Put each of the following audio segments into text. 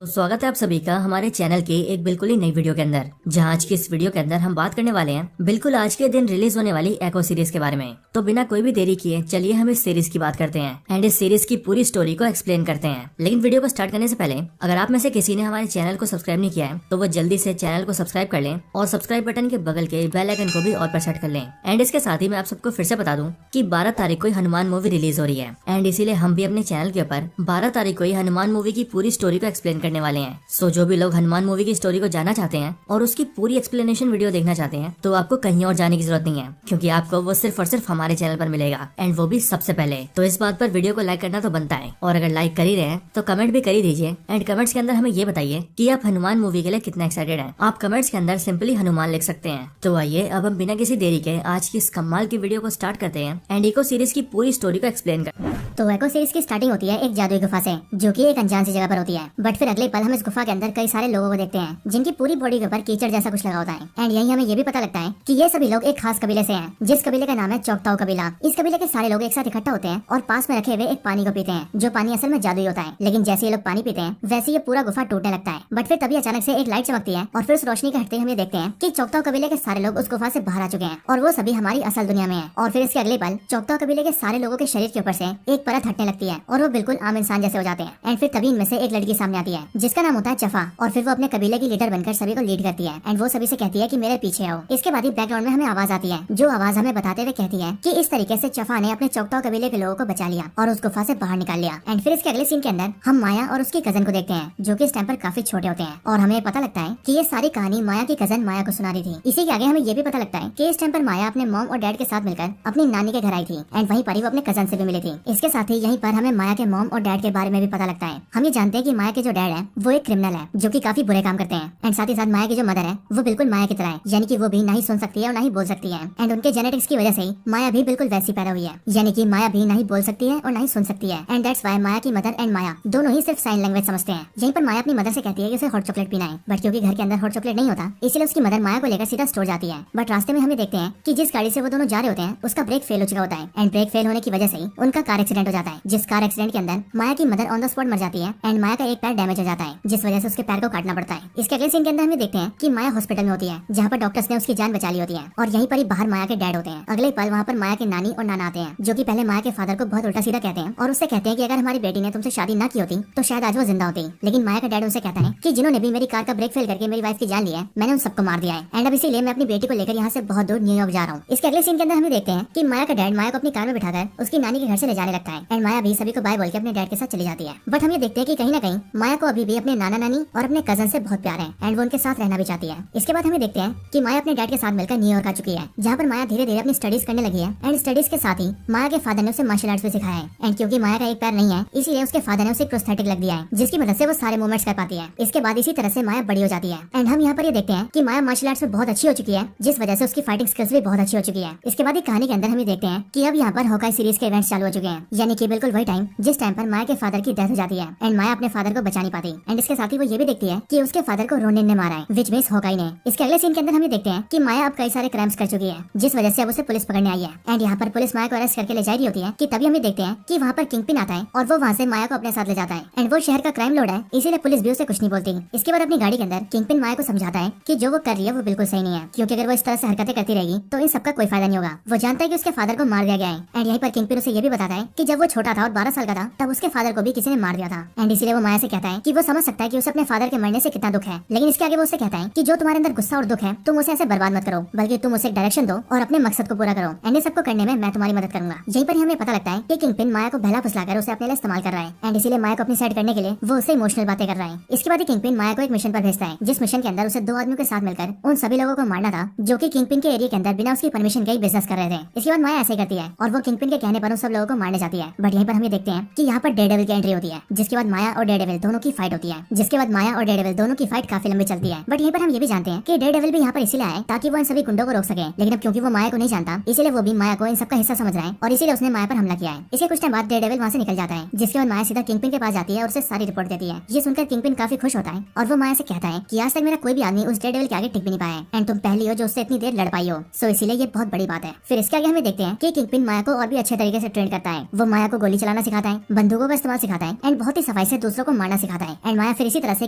तो स्वागत है आप सभी का हमारे चैनल के एक बिल्कुल ही नई वीडियो के अंदर, जहां आज की इस वीडियो के अंदर हम बात करने वाले हैं बिल्कुल आज के दिन रिलीज होने वाली एको सीरीज के बारे में। तो बिना कोई भी देरी किए चलिए हम इस सीरीज की बात करते हैं एंड इस सीरीज की पूरी स्टोरी को एक्सप्लेन करते हैं। लेकिन वीडियो को स्टार्ट करने से पहले अगर आप में से किसी ने हमारे चैनल को सब्सक्राइब नहीं किया है तो वो जल्दी से चैनल को सब्सक्राइब कर लें और सब्सक्राइब बटन के बगल के बेल आइकन को भी ऑल पर सेट कर लें। एंड इसके साथ ही मैं आप सबको फिर से बता दूं कि 12 तारीख को हनुमान मूवी रिलीज हो रही है एंड इसीलिए हम भी अपने चैनल के ऊपर 12 तारीख को हनुमान मूवी की पूरी स्टोरी को एक्सप्लेन करने वाले हैं। सो जो भी लोग हनुमान मूवी की स्टोरी को जानना चाहते हैं और उसकी पूरी एक्सप्लेनेशन वीडियो देखना चाहते हैं तो आपको कहीं और जाने की जरूरत नहीं है, क्योंकि आपको वो सिर्फ और सिर्फ हमारे चैनल पर मिलेगा एंड वो भी सबसे पहले। तो इस बात पर वीडियो को लाइक करना तो बनता है, और अगर लाइक कर ही रहे हैं तो कमेंट भी कर ही दीजिए एंड कमेंट्स के अंदर हमें ये बताइए कि आप हनुमान मूवी के लिए कितना एक्साइटेड हैं। आप कमेंट्स के अंदर सिंपली हनुमान लिख सकते हैं। तो आइए अब हम बिना किसी देरी के आज की इस कमाल की वीडियो को स्टार्ट करते हैं एंड एको सीरीज की पूरी स्टोरी को एक्सप्लेन करते हैं। तो एको सीरीज की स्टार्टिंग होती है एक जादुई गुफा से, जो कि एक अनजान सी जगह पर होती है। बट फिर अगले पल हम इस गुफा के अंदर कई सारे लोगों को देखते हैं जिनकी पूरी बॉडी के ऊपर कीचड़ जैसा कुछ लगा होता है। एंड यही हमें ये भी पता लगता है कि ये सभी लोग एक खास कबीले से हैं, जिस कबीले का नाम है चौकताऊ कबीला। इस कबीले के सारे लोग एक साथ इकट्ठा होते हैं और पास में रखे हुए एक पानी को पीते हैं, जो पानी असल में जादुई होता है। लेकिन जैसे ये लोग पानी पीते हैं वैसे ये पूरा गुफा टूटने लगता है। बट फिर तभी अचानक से एक लाइट चमकती है और फिर उस रोशनी के हटते हम ये देखते हैं कि चौकताऊ कबीले के सारे लोग उस गुफा से बाहर आ चुके हैं और वो सभी हमारी असल दुनिया में है। और फिर इसके अगले पल चौकताऊ कबीले के सारे लोगों के शरीर के ऊपर से एक परत हटने लगती है और वो बिल्कुल आम इंसान जैसे हो जाते हैं। एंड फिर तभी इनमें से एक लड़की सामने आती है जिसका नाम होता है चफा, और फिर वो अपने कबीले की लीडर बनकर सभी को लीड करती है एंड वो सभी से कहती है कि मेरे पीछे आओ। इसके बाद ही बैकग्राउंड में हमें आवाज आती है, जो आवाज हमें बताते हुए कहती है कि इस तरीके से चफा ने अपने चौकताऊ कबीले के लोगों को बचा लिया और उस गुफा से बाहर निकाल लिया। एंड फिर इसके अगले सीन के अंदर हम माया और उसकी कजन को देखते हैं, जो कि इस टाइम पर काफी छोटे होते हैं। और हमें पता लगता है कि ये सारी कहानी माया की कजन माया को सुना रही थी। इसी के आगे हमें ये भी पता लगता है कि इस टाइम पर माया अपने मॉम और डैड के साथ मिलकर अपनी नानी के घर आई थी एंड वहीं पर ही वो अपने कजन से भी मिली थी। इसके साथ ही यहीं पर हमें माया के मॉम और डैड के बारे में भी पता लगता है। हम ये जानते हैं कि माया के जो डैड है वो एक क्रिमिनल है, जो कि काफी बुरे काम करते हैं। एंड साथ ही साथ माया की जो मदर है वो बिल्कुल माया की तरह है, यानी कि वो भी ना ही सुन सकती है और ना ही बोल सकती है। एंड उनके जेनेटिक्स की वजह से ही माया भी बिल्कुल वैसी पैदा हुई है, यानी कि माया भी ना ही बोल सकती है और ना ही सुन सकती है। एंड दैट्स व्हाई माया की मदर एंड माया दोनों ही सिर्फ साइन लैंग्वेज समझते हैं। यहीं पर माया अपनी मदर से कहती है कि उसे हॉट चॉकलेट पीना है, बट क्योंकि घर के अंदर हॉट चॉकलेट नहीं होता इसलिए उसकी मदर माया को लेकर सीधा स्टोर जाती है। बट रास्ते में हमें देखते हैं कि जिस गाड़ी से वो दोनों जा रहे होते हैं उसका ब्रेक फेल हो चुका होता है एंड ब्रेक फेल होने की वजह से ही उनका कार एक्सीडेंट हो जाता है, जिस कार एक्सीडेंट के अंदर माया की मदर ऑन द स्पॉट मर जाती है एंड माया का एक पैर डैमेज हो जाता है, जिस वजह से उसके पैर को काटना पड़ता है। इसके अगले सीन के अंदर हमें देखते हैं कि माया हॉस्पिटल में होती है, जहाँ पर डॉक्टर्स ने उसकी जान बचा ली होती है और यहीं पर ही बाहर माया के डैड होते हैं। अगले पल वहाँ पर माया के नानी और नाना आते हैं, जो कि पहले माया के फादर को बहुत उल्टा सीधा कहते हैं और उससे कहते हैं कि अगर हमारी बेटी ने तुमसे शादी ना की होती तो शायद आज वो जिंदा होती। लेकिन माया का डैड उनसे कहता है कि जिन्होंने भी मेरी कार का ब्रेक फेल करके मेरी वाइफ की जान ली है मैंने उन सबको मार दिया है एंड अब इसीलिए मैं अपनी बेटी को लेकर यहाँ से बहुत दूर न्यूयॉर्क जा रहा हूँ। इसके अगले सीन के अंदर हमें देखते हैं कि माया का डैड माया को अपनी कार में बिठाकर उसकी नानी के घर से ले जाने लगता है एंड माया भी सभी को बाय बोल के अपने डैड के साथ चली जाती है। बट हम ये देखते हैं कि कहीं ना कहीं माया को अभी भी अपने नाना नानी और अपने कजन से बहुत प्यार है एंड वो उनके साथ रहना भी चाहती है। इसके बाद हमें देखते हैं कि माया अपने डैड के साथ मिलकर न्यूयॉर्क आ चुकी है, जहाँ पर माया धीरे धीरे अपनी स्टडीज करने लगी है एंड स्टडीज के साथ ही माया के फादर ने उसे मार्शल आर्ट्स भी सिखाया है। एंड क्योंकि माया का एक पैर नहीं है इसीलिए उसके फादर ने उसे प्रोस्थेटिक लग दिया है, जिसकी मदद से वो सारे मूवमेंट्स कर पाती है। इसके बाद इसी तरह से माया बड़ी हो जाती है एंड हम यहाँ पर ये देखते हैं कि माया मार्शल आर्ट्स में बहुत अच्छी हो चुकी है, जिस वजह से उसकी फाइटिंग स्किल्स भी बहुत अच्छी हो चुकी है। इसके बाद कहानी के अंदर हम देखते हैं कि अब यहाँ पर हॉकाई सीरीज के इवेंट्स चालू हो चुके हैं, यानी कि बिल्कुल वही टाइम जिस टाइम पर माया के फादर की डेथ हो जाती है एंड माया अपने फादर को बचा नहीं पाती। एंड इसके साथ ही वो ये भी देखती है कि उसके फादर को रोनिन ने मारा है, विच मींस हॉकाई ने। इसके अगले सीन के अंदर हम देखते हैं कि माया अब कई सारे क्राइम्स कर चुकी है, जिस वजह से अब उसे पुलिस पकड़ने आई है एंड यहाँ पर पुलिस माया को अरेस्ट करके ले जा रही होती है कि तभी हमें देखते हैं कि वहाँ पर किंगपिन आता है और वो वहाँ से माया को अपने साथ ले जाता है एंड वो शहर का क्राइम लॉर्ड है, इसीलिए पुलिस भी उसे कुछ नहीं बोलती। इसके बाद अपनी गाड़ी के अंदर किंगपिन माया को समझाता है कि जो वो कर रही है वो बिल्कुल सही नहीं है, क्योंकि अगर वो इस तरह से हरकतें करती रहेगी तो इन सबका कोई फायदा नहीं होगा। वो जानता है कि उसके फादर को मार दिया गया है एंड यहीं पर किंगपिन उसे ये भी बताता है कि जब वो छोटा था और 12 साल का था तब उसके फादर को भी किसी ने मार दिया था एंड इसीलिए वो माया से कहता है कि वो समझ सकता है कि उसे अपने फादर के मरने से कितना दुख है। लेकिन इसके आगे वो उसे कहता है कि जो तुम्हारे अंदर गुस्सा और दुख है तुम उसे ऐसे बर्बाद मत करो, बल्कि तुम उसे डायरेक्शन दो और अपने मकसद को पूरा करो एंड इस सबको करने में मैं तुम्हारी मदद करूंगा। यहीं पर हमें पता लगता है कि किंगपिन माया को बहला फुसलाकर उसे अपने लिए इस्तेमाल कर रहा है एंड इसीलिए माया को अपनी साइड करने के लिए वो उससे इमोशनल बातें कर रहा है। इसके बाद किंगपिन माया को एक मिशन पर भेजता है, जिस मिशन के अंदर उसे 2 आदमियों के साथ मिलकर उन सभी लोगों को मारना था जो कि किंगपिन के एरिया के अंदर बिना उसकी परमिशन के बिजनेस कर रहे थे। इसके बाद माया ऐसे करती है और वो किंगपिन के कहने पर उन सब लोगों को मारने जाती है। बट यहीं पर हम देखते हैं कि यहाँ पर डेयरडेविल की एंट्री होती है, जिसके बाद माया और डेयरडेविल दोनों की फाइट होती है। जिसके बाद माया और डेयरडेविल दोनों की फाइट काफी लंबी चलती है। बट यहीं पर हम ये भी जानते हैं कि डेयरडेविल भी यहाँ पर इसीलिए आए ताकि वो इन सभी गुंडों को रोक सके, लेकिन अब क्योंकि वो माया को नहीं जानता इसलिए वो भी माया को इन सबका हिस्सा समझ रहा है और इसीलिए उसने माया पर हमला किया है। इसके कुछ टाइम बाद डेयरडेविल वहाँ से निकल जाता है, जिसके बाद माया सीधा किंगपिन के पास जाती है और उसे सारी रिपोर्ट देती है। ये सुनकर किंगपिन काफी खुश होता है और वो माया से कहता है कि आज तक मेरा कोई भी आदमी उस डेयरडेविल के आगे टिक भी नहीं पाया है एंड तुम पहली हो जो उससे इतनी देर लड़ पाई हो, सो इसीलिए ये बहुत बड़ी बात है। फिर इसके आगे हमें देखते हैं कि किंगपिन माया को और भी अच्छे तरीके से ट्रेन करता है। वो माया को गोली चलाना सिखाता है, बंदूकों का इस्तेमाल सिखाता है एंड बहुत ही सफाई से दूसरों को मारना सिखाता है। है। एंड माया फिर इसी तरह से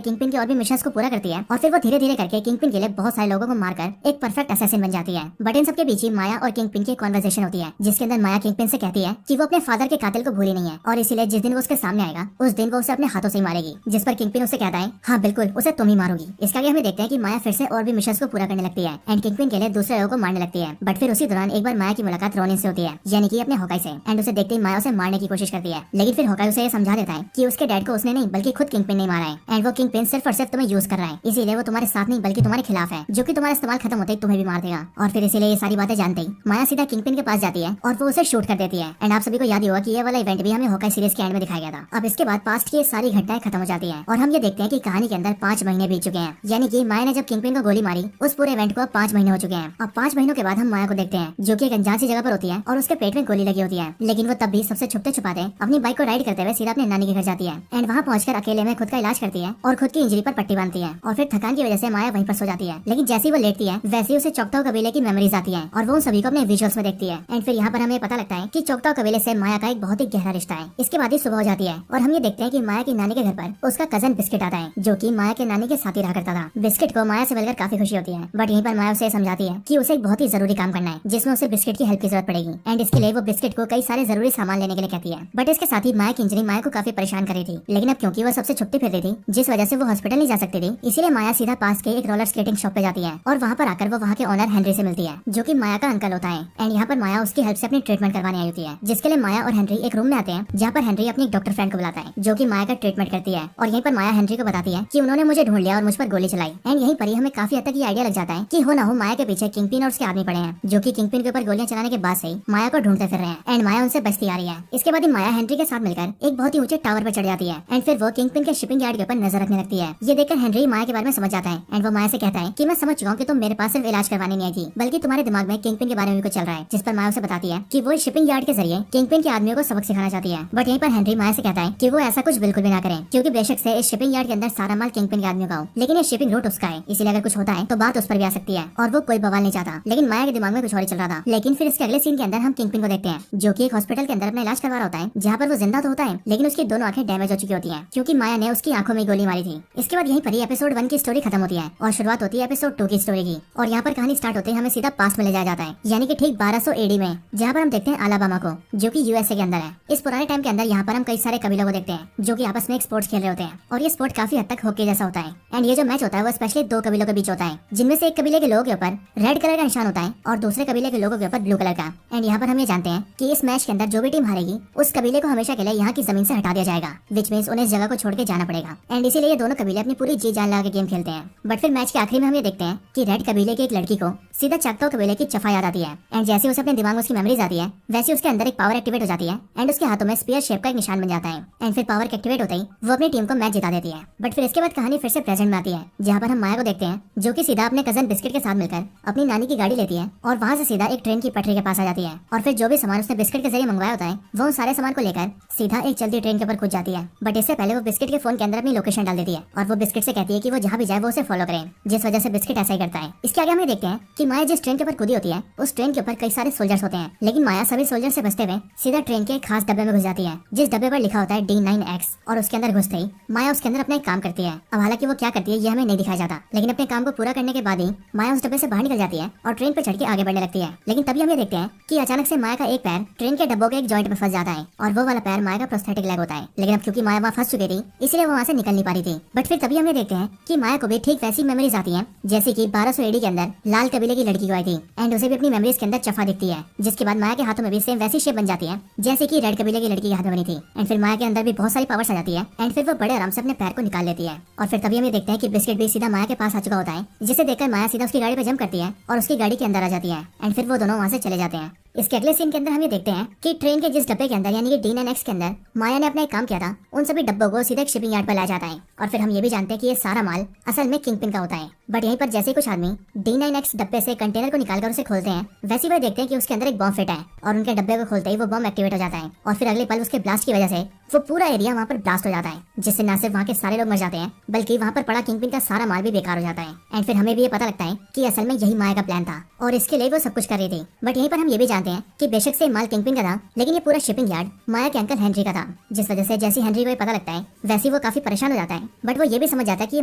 किंगपिन के और भी मिशंस को पूरा करती है और फिर वो धीरे धीरे करके किंगपिन के लिए बहुत सारे लोगों को मारकर एक परफेक्ट असैसिन बन जाती है। बट इन सबके बीच ही माया और किंगपिन की कॉन्वर्सेशन होती है, जिसके अंदर माया किंगपिन से कहती है कि वो अपने फादर के कातिल को भूली नहीं है और इसीलिए जिस दिन वो उसके सामने आएगा उस दिन वो उसे अपने हाथों से ही मारेगी। जिस पर किंगपिन उससे कहता है हाँ बिल्कुल उसे तुम ही मारोगी। इसके आगे हमें देखते हैं कि माया फिर से और भी मिशंस को पूरा करने लगती है एंड किंगपिन के लिए दूसरे लोगों को मारने लगती है। बट फिर उसी दौरान एक बार माया की मुलाकात रोनिन से होती है, यानी कि अपने होकाई से। एंड उसे देखते ही माया उसे मारने की कोशिश करती है, लेकिन फिर होकाई उसे ये समझा देता है कि उसके डैड को उसने नहीं बल्कि खुद किंगपिन ने मारा है एंड वो किंगपिन सिर्फ और सिर्फ तुम्हें यूज कर रहा है, इसीलिए वो तुम्हारे साथ नहीं बल्कि तुम्हारे खिलाफ है, जो कि तुम्हारा इस्तेमाल खत्म होते ही तुम्हें भी मार देगा। और फिर इसीलिए ये सारी बातें जानते ही माया सीधा किंगपिन के पास जाती है और वो उसे शूट कर देती है। एंड आप सभी को याद ही होगा कि ये वाला इवेंट भी हमें होकाई सीरीज के एंड में दिखाया गया था। अब इसके बाद पास्ट की सारी घटनाएं खत्म हो जाती है और हम ये देखते हैं कि कहानी के अंदर 5 महीने बीत चुके हैं, यानी कि माया ने जब किंगपिन को गोली मारी उस पूरे इवेंट को अब 5 महीने हो चुके हैं। अब 5 महीनों के बाद हम माया को देखते हैं जो कि एक अनजान सी जगह पर होती है और उसके पेट में गोली लगी होती है, लेकिन वो तब भी सबसे छुपते छुपाते अपनी बाइक को राइड करते हुए सीधा अपने नानी के घर जाती है एंड वहाँ पहुंचकर अकेले में खुद का इलाज करती है और खुद की इंजरी पर पट्टी बांधती है और फिर थकान की वजह से माया वहीं पर सो जाती है। लेकिन जैसी वो लेटती है वैसे ही उसे चौकताओ कबीले की मेमोरीज आती है और वो उन सभी को अपने विजुअल्स में देखती है। एंड फिर यहाँ पर हमें पता लगता है कि चौकताओ कबीले से माया का एक बहुत ही गहरा रिश्ता है। इसके बाद ही सुबह हो जाती है और हम ये देखते हैं कि माया की नानी के घर पर उसका कजन बिस्किट आता है, जो कि माया के नानी के साथ ही रहा करता था। बिस्किट को माया से मिलकर काफी खुशी होती है, बट यहीं पर माया उसे समझाती है कि उसे एक बहुत ही जरूरी काम करना है जिसमें उसे बिस्किट की हेल्प की जरूरत पड़ेगी एंड इसके लिए वो बिस्किट को कई सारे जरूरी सामान लेने के लिए कहती है। बट इसके साथ ही माया की इंजरी माया को काफी परेशान कर रही थी, लेकिन अब क्योंकि वो सबसे छुपती फिर रही थी जिस वजह से वो हॉस्पिटल नहीं जा सकती थी, इसीलिए माया सीधा पास के एक रोलर स्केटिंग शॉप पे जाती है और वहाँ पर आकर वो वहाँ के ओनर हेनरी से मिलती है, जो कि माया का अंकल होता है। एंड यहाँ पर माया उसकी हेल्प से अपनी ट्रीटमेंट करवाने आई होती है, जिसके लिए माया और हेनरी एक रूम में आते हैं जहाँ पर हेनरी अपनी डॉक्टर फ्रेंड को बुलाता है जो कि माया का ट्रीटमेंट करती है। और यहीं पर माया हेनरी को बताती है कि उन्होंने मुझे ढूंढ लिया और मुझ पर गोली चलाई। एंड यहीं पर ही हमें काफी हद तक ये आइडिया लग जाता है कि हो ना हो माया के पीछे किंगपिन और उसके आदमी पड़े हैं, जो कि किंगपिन के ऊपर गोलियां चलाने के बाद से ही माया को ढूंढते फिर रहे हैं एंड माया उनसे बचती आ रही है। इसके बाद ही माया हेनरी के साथ मिलकर एक बहुत ही ऊंचे टावर पर चढ़ जाती है एंड फिर वो किंगपिन के शिपिंग यार्ड के ऊपर नजर रखने लगती है। ये देखकर हेनरी माया के बारे में समझ जाता है एंड वो माया से कहता है कि मैं समझ चुका हूं कि तुम मेरे पास सिर्फ इलाज करवाने नहीं आई थी, बल्कि तुम्हारे दिमाग में किंगपिन के बारे में भी कुछ चल रहा है। जिस पर माया उसे बताती है कि वो शिपिंग यार्ड के जरिए किंगपिन के आदमियों को सबक सिखाना चाहती है। बट यहीं पर हेनरी माया से कहता है कि वो ऐसा कुछ बिल्कुल भी ना करें, क्योंकि बेशक से इस शिपिंग यार्ड के अंदर सारा माल किंगपिन के आदमियों का हो, लेकिन ये शिपिंग रूट उसका है, इसीलिए अगर कुछ होता है तो बात उस पर भी आ सकती है और वो कोई बवाल नहीं चाहता। लेकिन माया के दिमाग में कुछ और ही चल रहा था। लेकिन फिर इसके अगले सीन के अंदर हम किंगपिन को देखते हैं जो कि एक हॉस्पिटल के अंदर अपना इलाज करवा रहा होता है, जहाँ पर वो जिंदा तो होता है लेकिन उसकी दोनों आंखें डैमेज हो चुकी होती हैं क्योंकि माया ने उसकी आंखों में गोली मारी थी। इसके बाद यहीं पर ही एपिसोड 1 की स्टोरी खत्म होती है और शुरुआत होती है एपिसोड 2 की स्टोरी की। और यहाँ पर कहानी स्टार्ट होते ही हमें सीधा पास्ट में ले जाया जाता है, यानी कि ठीक 1200 एडी में, जहाँ पर हम देखते हैं अलाबामा को, जो कि यूएसए के अंदर है। इस पुराने टाइम के अंदर यहाँ पर हम कई सारे कबीलों को देखते हैं जो कि आपस में एक स्पोर्ट्स खेल रहे होते हैं और ये स्पोर्ट काफी हद तक हॉकी जैसा होता है। एंड ये जो मैच होता है वो स्पेशली 2 कबीलों के बीच होता है, जिनमें से एक कबीले के लोगों के ऊपर रेड कलर का निशान होता है और दूसरे कबीले के लोगों के ऊपर ब्लू कलर का। एंड यहाँ पर हम ये जानते हैं कि इस मैच के अंदर जो भी टीम हारेगी उस कबीले को हमेशा के लिए यहाँ की जमीन से हटा दिया जाएगा, विच मींस उन्हें इस जगह को छोड़ के जाना पड़ेगा। एंड इसीलिए ये दोनों कबीले अपनी पूरी जी जान लगा के गेम खेलते हैं। बट फिर मैच के आखिरी में हम ये देखते हैं कि रेड कबीले की एक लड़की को सीधा चकताओ कबीले की चफा याद आती है एंड जैसे उसे अपने दिमाग में उसकी मेमोरीज आती है वैसे उसके अंदर एक पावर एक्टिवेट हो जाती है एंड उसके हाथों में स्पीयर शेप का एक निशान बन जाता है। एंड फिर पावर एक्टिवेट होते ही वो अपनी टीम को मैच जिता देती है। बट फिर इसके बाद कहानी फिर से प्रेजेंट में आती है, जहाँ पर हम माया को देखते हैं जो कि सीधा अपने कजन बिस्किट के साथ मिलकर अपनी नानी की गाड़ी लेती है और वहाँ से सीधा एक ट्रेन की पटरी के पास आ जाती है और फिर जो भी सामान उसने बिस्किट के जरिए मंगवाया होता है वो उन सारे सामान को लेकर सीधा एक चलती ट्रेन के ऊपर कूद जाती है। बट इससे पहले वो बिस्किट के फोन के अंदर अपनी लोकेशन डाल देती है और वो बिस्किट से कहती है कि वो जहाँ भी जाए वो उसे फॉलो करे, जिस वजह से बिस्किट ऐसा ही करता है। इसके आगे हमें देखते हैं कि माया जिस ट्रेन के ऊपर कूदी होती है उस ट्रेन के ऊपर कई सारे सोल्जर्स होते हैं, लेकिन माया सभी सोल्जर से बचते हुए सीधा ट्रेन के एक खास डब्बे में घुस जाती है जिस डब्बे पर लिखा होता है D9X और उसके अंदर घुसते ही माया उसके अंदर अपना एक काम करती है। अब हालांकि वो क्या करती है ये हमें नहीं दिखाया जाता, लेकिन अपने काम को पूरा करने के बाद ही माया उस डब्बे से बाहर निकल जाती है और ट्रेन पर चढ़ के आगे बढ़ने लगती है। लेकिन तभी हम ये देखते हैं कि अचानक से माया का एक पैर ट्रेन के डब्बों के एक जॉइंट में फंस जाता है और वो वाला पैर माया का प्रोस्थेटिक लेग होता है। लेकिन अब क्योंकि माया वहाँ फंस चुकी थी इसलिए वो वहाँ से निकल नहीं पा रही थी। बट फिर तभी हम ये देखते हैं कि माया को भी ठीक वैसी मेमोरीज आती हैं जैसे कि 1200 एडी के अंदर लाल कबीले की लड़की को आई थी एंड उसे भी अपनी मेमोरीज के अंदर चफा दिखती है, जिसके बाद माया के हाथों में भी सेम वैसी शेप बन जाती है जैसे कि रेड कबीले की लड़की के हाथ में बनी थी। एंड फिर माया के अंदर भी बहुत सारी पावर्स आ जाती है एंड फिर वो बड़े आराम से अपने पैर को निकाल लेती है। और फिर तभी हम ये देखते हैं कि बिस्किट भी सीधा माया के पास आ चुका होता है, जिसे देखकर माया सीधा उसकी गाड़ी पे जंप करती है और उसकी गाड़ी के अंदर आ जाती है एंड फिर वो दोनों वहाँ से चले जाते हैं। इसके अगले सीन के अंदर हम ये देखते हैं कि ट्रेन के जिस डब्बे के अंदर यानी कि D9X के अंदर माया ने अपना एक काम किया था उन सभी डब्बों को सीधे शिपिंग यार्ड पर लाया जाता है और फिर हम ये भी जानते हैं कि ये सारा माल असल में किंगपिन का होता है। बट यहीं पर जैसे ही कुछ आदमी D9X डब्बे से कंटेनर को निकालकर उसे खोलते हैं, वैसे वह देखते हैं कि उसके अंदर एक बॉम्ब फिट है और उनके डब्बे को खोलते ही वो बॉम्ब एक्टिवेट हो जाता है और फिर अगले पल उसके ब्लास्ट की वजह से वो पूरा एरिया वहाँ पर ब्लास्ट हो जाता है, जिससे न सिर्फ वहाँ के सारे लोग मर जाते हैं बल्कि वहाँ पर पड़ा किंगपिन का सारा माल भी बेकार हो जाता है। एंड फिर हमें भी ये पता लगता है कि असल में यही माया का प्लान था और इसके लिए वो सब कुछ कर रही थी। बट यहीं पर हम ये भी जानते हैं कि बेशक से माल किंगपिन का था, लेकिन ये पूरा शिपिंग यार्ड माया के अंकल हेनरी का था, जिस वजह से जैसे हेनरी को ये पता लगता है वैसे वो काफी परेशान हो जाता है। बट वो ये भी समझ जाता है कि ये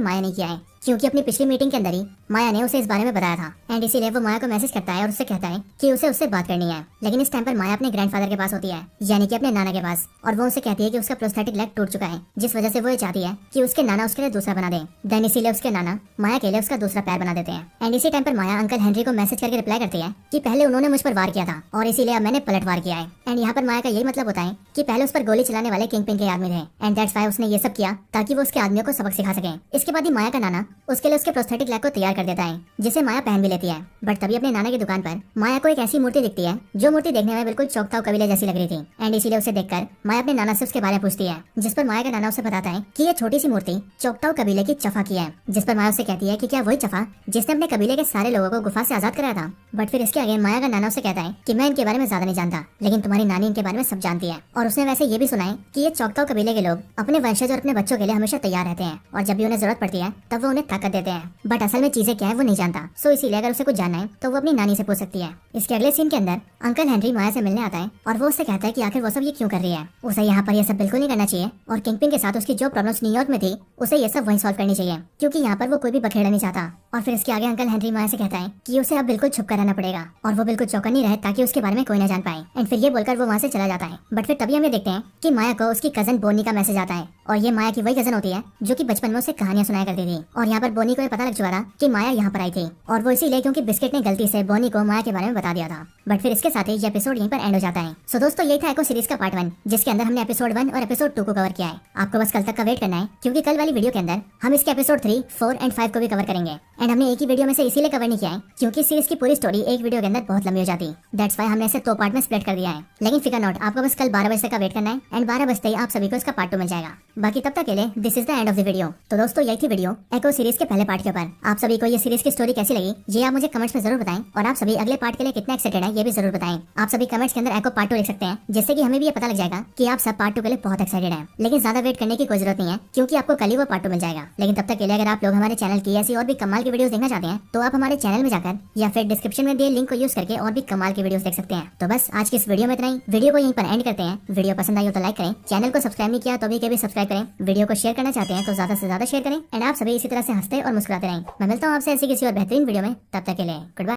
माया ने किया है, क्योंकि अपनी पिछली मीटिंग के अंदर ही माया ने उसे इस बारे में बताया था। एंड इसीलिए वो माया को मैसेज करता है और उससे कहता है कि उसे उससे बात करनी है। लेकिन इस टाइम पर माया अपने ग्रैंडफादर के पास होती है, यानी कि अपने नाना के पास, और वो उसे कहती है कि उसका प्रोस्थेटिक लेग टूट चुका है, जिस वजह से वो ये चाहती है कि उसके नाना उसके लिए दूसरा बना दे। देन इसीलिए उसके नाना माया के लिए उसका दूसरा पैर बना देते हैं। एंड इसी टाइम पर माया अंकल हेनरी को मैसेज करके रिप्लाई करती है कि पहले उन्होंने मुझ पर वार किया था और इसीलिए अब मैंने पलट वार किया है। एंड यहाँ पर माया का यही मतलब होता है कि पहले उस पर गोली चलाने वाले किंगपिन के आदमी थे एंड दैट्स व्हाई उसने ये सब किया ताकि वो उसके आदमियों को सबक सिखा सके। इसके बाद ही माया का नाना उसके लिए उसके प्रोस्थेटिक लेग को तैयार कर देता है, जिसे माया पहन भी लेती है। बट तभी अपने नाना की दुकान पर माया को एक ऐसी मूर्ति दिखती है जो मूर्ति देखने में बिल्कुल चौकताऊ कबीले जैसी लग रही थी। एंड इसीलिए उसे देखकर माया अपने नाना से उसके बारे में पूछती है, जिस पर माया का नाना उसे बताता है कि ये छोटी सी मूर्ति चौकताऊ कबीले की चफा की है। जिस पर माया उसे कहती है कि क्या वही चफा जिसने अपने कबीले के सारे लोगों को गुफा से आजाद कराया था। बट फिर इसके आगे माया का नाना उसे कहता है कि मैं इनके बारे में ज्यादा नहीं जानता, लेकिन तुम्हारी नानी इनके बारे में सब जानती है और उसने वैसे ये भी सुना है कि ये चौकताऊ कबीले के लोग अपने वंशज और अपने बच्चों के लिए हमेशा तैयार रहते हैं और जब भी उन्हें जरूरत पड़ती है तब वो उन्हें ताकत देते हैं। बट असल में चीजें क्या है वो नहीं जानता, सो इसीलिए अगर उसे कुछ जानना है तो वो अपनी नानी से पूछ सकती है। इसके अगले सीन के अंदर अंकल हेनरी माया से मिलने आता है और वो उससे कहता है कि आखिर वो सब ये क्यों कर रही है। उसे यहाँ पर ये सब बिल्कुल नहीं करना चाहिए और किंगपिन के साथ उसकी जो प्रॉब्लम्स न्यूयॉर्क में थी उसे ये सब वहीं सॉल्व करनी चाहिए, क्योंकि यहाँ पर वो कोई भी बखेड़ा नहीं चाहता। और फिर इसके आगे अंकल हेनरी माया से कहता है कि उसे अब बिल्कुल छुप कर रहना पड़ेगा और वो बिल्कुल चौकन्नी रहे ताकि उसके बारे में कोई ना जान पाए। एंड फिर ये बोलकर वो वहाँ से चला जाता है। बट फिर तभी हम ये देखते हैं कि माया को उसकी कजन बोनी का मैसेज आता है और ये माया की वही कजन होती है जो कि बचपन में उसे कहानियां सुनाया करती थी। और यहाँ पर बोनी को ये पता लग चुका था कि माया यहाँ पर आई थी और वो इसीलिए क्योंकि बिस्किट ने गलती से बोनी को माया के बारे में बता दिया था। बट फिर इसके साथ ही ये एपिसोड यहीं पर एंड हो जाता है। सो दोस्तों यही था एको सीरीज का पार्ट 1, जिसके अंदर हमने एपिसोड 1 और एपिसोड 2 को कवर किया है। आपको बस कल तक का वेट करना है, क्योंकि कल वाली वीडियो के अंदर हम इसके एपिसोड 3, 4 एंड 5 को भी कवर करेंगे। एंड हमने एक ही वीडियो में से इसीलिए कवर नहीं किया है क्योंकि सीरीज की पूरी स्टोरी एक वीडियो के अंदर बहुत लंबी हो जाती। दैट्स व्हाई हमने इसे 2 पार्ट में स्प्लिट कर दिया है। लेकिन फिकर नॉट, आपको बस कल 12 बजे का वेट करना है एंड 12 बजते ही आप सभी को इसका पार्ट 2 मिल जाएगा। बाकी तब तक के लिए this is the end of the video. तो दोस्तों यही थी वीडियो एको सीरीज के पहले पार्ट के ऊपर। आप सभी को ये सीरीज की स्टोरी कैसी लगी ये आप मुझे कमेंट्स में जरूर बताएं और आप सभी अगले पार्ट के लिए कितना एक्साइटेड है ये भी जरूर बताएं। आप सभी कमेंट्स के अंदर एको पार्ट 2 लिख सकते हैं, जिससे कि हमें भी ये पता लग जाएगा कि आप सब पार्ट 2 के लिए बहुत एक्साइटेड हैं। लेकिन ज्यादा वेट करने की कोई जरूरत नहीं है, क्योंकि आपको कल ही वो पार्ट 2 मिल जाएगा। लेकिन तब तक के लिए अगर आप लोग हमारे चैनल की ऐसी और भी कमाल की वीडियोस देखना चाहते हैं तो आप हमारे चैनल में जाकर या फिर डिस्क्रिप्शन में दिए लिंक को यूज करके और भी कमाल की वीडियोस देख सकते हैं। तो बस आज की इस वीडियो में इतना ही। वीडियो को यहीं पर एंड करते हैं। वीडियो पसंद आई हो तो लाइक करें, चैनल को सब्सक्राइब नहीं किया तो भी सब्सक्राइब करें, वीडियो को शेयर करना चाहते हैं तो ज्यादा से ज्यादा शेयर करें। एंड आप सभी इसी तरह से हंसते और मुस्कुराते रहें। मैं मिलता हूँ आपसे ऐसी किसी और बेहतरीन वीडियो में, तब तक के लिए गुड बाय।